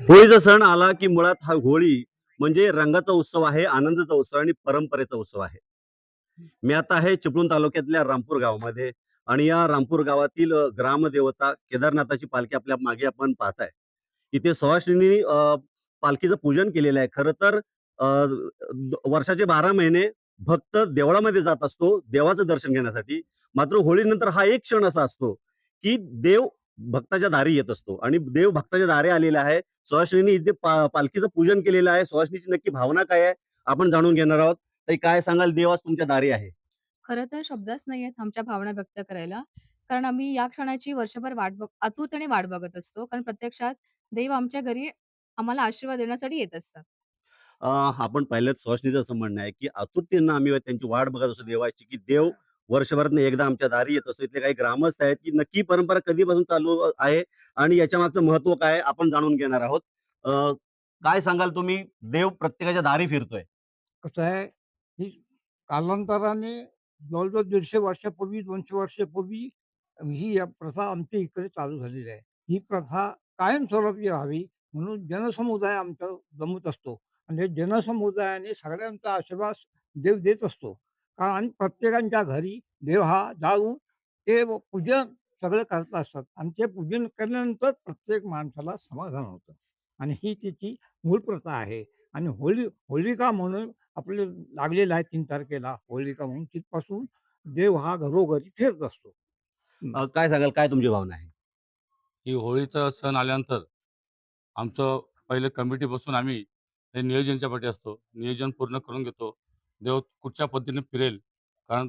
होळीचा सण आला की मुळात हा होळी म्हणजे रंगाचा उत्सव आहे, आनंदाचा उत्सव आणि परंपरेचा उत्सव आहे. मी आता आहे चिपळूण तालुक्यातल्या रामपूर गावामध्ये आणि या रामपूर गावातील ग्रामदेवता केदारनाथाची पालखी आपल्या मागे आपण पाहताय. इथे सुहासिनी पालखीचं पूजन केलेलं आहे. खरं तर वर्षाचे 12 महिने भक्त देवळामध्ये जात असतो देवाचं दर्शन घेण्यासाठी. मात्र होळीनंतर हा एक क्षण असा असतो, की देव भक्ताच्या दारी येत असतो आणि देव भक्ताच्या दारी आलेला आहे. सुहासिनींनी इथे पालखीचं पूजन केलेलं आहे. सुहासिनीची नक्की भावना काय आहे? आपण जाणून घेणार आहोत. ताई काय सांगाल? देव आज तुमच्या दारी आहे. खरं तर शब्दच नाहीयेत आमच्या भावना व्यक्त करायला. कारण आम्ही या क्षणाची वर्षभर आतुरतेने वाट बघत असतो. कारण प्रत्यक्षात देव आमच्या घरी आम्हाला आशीर्वाद देण्यासाठी येत असतात. आपण पाहिलं सुहासिनीचं असं म्हणणं आहे, की आतुरतेनं आम्ही त्यांची वाट बघत असतो देवाची, की देव वर्षभरातनं एकदा आमच्या दारी येत असतो. इथले काही ग्रामस्थ आहेत, की नक्की ही परंपरा कधीपासून चालू आहे आणि याच्या मागचं महत्त्व काय आहे आपण जाणून घेणार आहोत. अ, काय सांगाल तुम्ही? देव प्रत्येकाच्या दारी फिरतोय. कसं आहे, की कालांतराने जवळ-जवळ 150 वर्षापूर्वी, 200 वर्षापूर्वी ही प्रथा आमच्या इकडे चालू झालेली आहे. ही प्रथा कायमस्वरूपी राहावी म्हणून जनसमुदाय आमचा जमत असतो आणि हे जनसमुदायाने सगळ्यांचा आशीर्वाद देव देत असतो. कारण प्रत्येकाच्या घरी देव हा जाऊन ते पूजन सगळं करत असतात आणि ते पूजन केल्यानंतर प्रत्येक माणसाला समाधान होतं आणि ही तिची मूळ प्रथा आहे आणि होलिका म्हणून आपले लागलेलं आहे 3 तारखेला होलिका म्हणून तिथपासून देव हा घरोघरी फिरत असतो. हं. काय सांगाल? काय तुमची भावना आहे? ही होळीचा सण आल्यानंतर आमचं पहिले कमिटी बसून आम्ही हे नियोजनच्या पाठी असतो. नियोजन पूर्ण करून घेतो. देव कुठच्या पद्धतीने फिरेल, कारण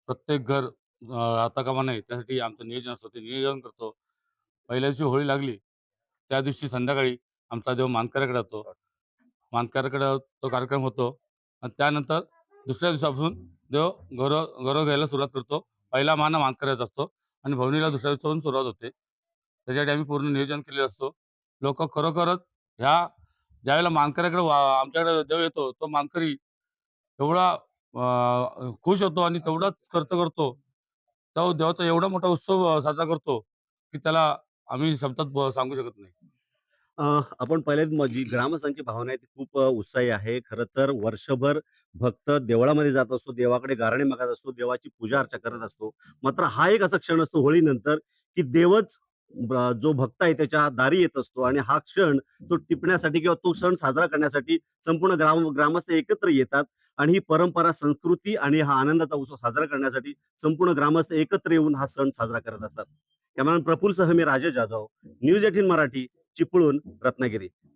प्रत्येक घर राहता कामा नये त्यासाठी आमचं नियोजन असतं. ते नियोजन करतो. पहिल्या दिवशी होळी लागली, त्या दिवशी संध्याकाळी आमचा देव मानकऱ्याकडे जातो. मानकऱ्याकडे तो कार्यक्रम होतो आणि त्यानंतर दुसऱ्या दिवसापासून देव गौरव घ्यायला सुरुवात करतो. पहिला मान मानकऱ्याचा असतो आणि भवनीला दुसऱ्या दिवसापासून सुरुवात होते. त्याच्यासाठी आम्ही पूर्ण नियोजन केलेलं असतो. लोकं खरोखरच ह्या ज्यावेळेला मानकऱ्याकडे आमच्याकडे देव येतो, तो मानकरी एवढा खुश होतो आणि तेवढाच खर्च करतो. तो देवाचा एवढा मोठा उत्सव साजरा करतो, की त्याला आम्ही शब्दात सांगू शकत नाही. अ, आपण पहिलेच जी ग्रामस्थांची भावना आहे ती खूप उत्साही आहे. खरं तर वर्षभर भक्त देवळामध्ये जात असतो, देवाकडे गाऱ्हाणे मागत असतो, देवाची पूजा अर्चा करत असतो. मात्र हा एक असा क्षण असतो होळीनंतर, की देवच जो भक्त आहे त्याच्या दारी येत असतो आणि हा क्षण तो टिपण्यासाठी किंवा तो सण साजरा करण्यासाठी संपूर्ण ग्रामस्थ एकत्र येतात आणि ही परंपरा, संस्कृती आणि हा आनंदाचा उत्सव साजरा करण्यासाठी संपूर्ण ग्रामस्थ एकत्र येऊन हा सण साजरा करत असतात. कॅमेरामॅन प्रफुल्लसह मी राजेश जाधव, न्यूज 18 मराठी, चिपळूण, रत्नागिरी.